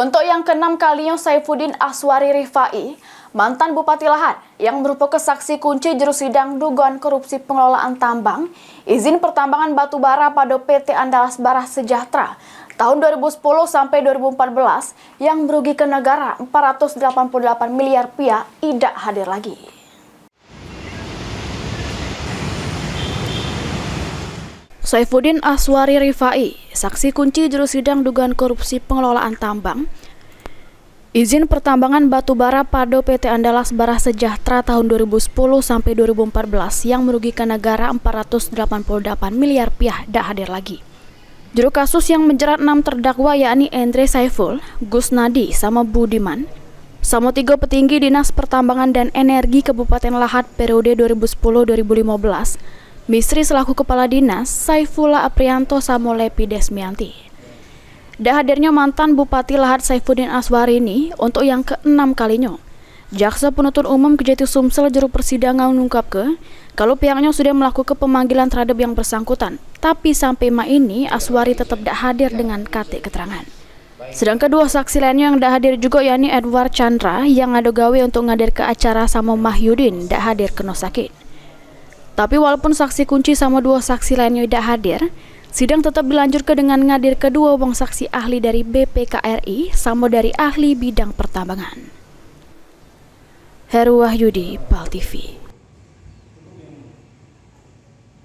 Untuk yang keenam kalinya Saifuddin Aswari Rifai, mantan Bupati Lahat yang merupakan saksi kunci juru sidang dugaan korupsi pengelolaan tambang, izin pertambangan batu bara pada PT Andalas Bara Sejahtera tahun 2010 sampai 2014 yang merugikan negara 488 miliar rupiah tidak hadir lagi. Saifuddin Aswari Rifai, saksi kunci juru sidang dugaan korupsi pengelolaan tambang, izin pertambangan batu bara pada PT Andalas Bara Sejahtera tahun 2010 sampai 2014 yang merugikan negara 488 miliar rupiah tidak hadir lagi. Juru kasus yang menjerat 6 terdakwa yakni Endre Saiful, Gusnadi, sama Budiman, sama 3 petinggi Dinas Pertambangan dan Energi Kabupaten Lahat periode 2010-2015, Misri selaku Kepala Dinas, Saifullah Aprianto sama Lepi Desmianti. Dah hadirnya mantan Bupati Lahat Saifuddin Aswari ini untuk yang keenam kalinya. Jaksa Penuntut Umum Kejati Sumsel juru persidangan mengungkapkan kalau pihaknya sudah melakukan pemanggilan terhadap yang bersangkutan, tapi sampai ini Aswari tetap tidak hadir dengan kate keterangan. Sedangkan dua saksi lainnya yang tidak hadir juga yakni Edward Chandra yang ada gawe untuk ngadir ke acara sama Mahyudin tidak hadir kena sakit. Tapi walaupun saksi kunci sama dua saksi lainnya tidak hadir, sidang tetap dilanjutkan dengan ngadir kedua orang saksi ahli dari BPKRI sama dari ahli bidang pertambangan. Heru Wahyudi, PAL TV.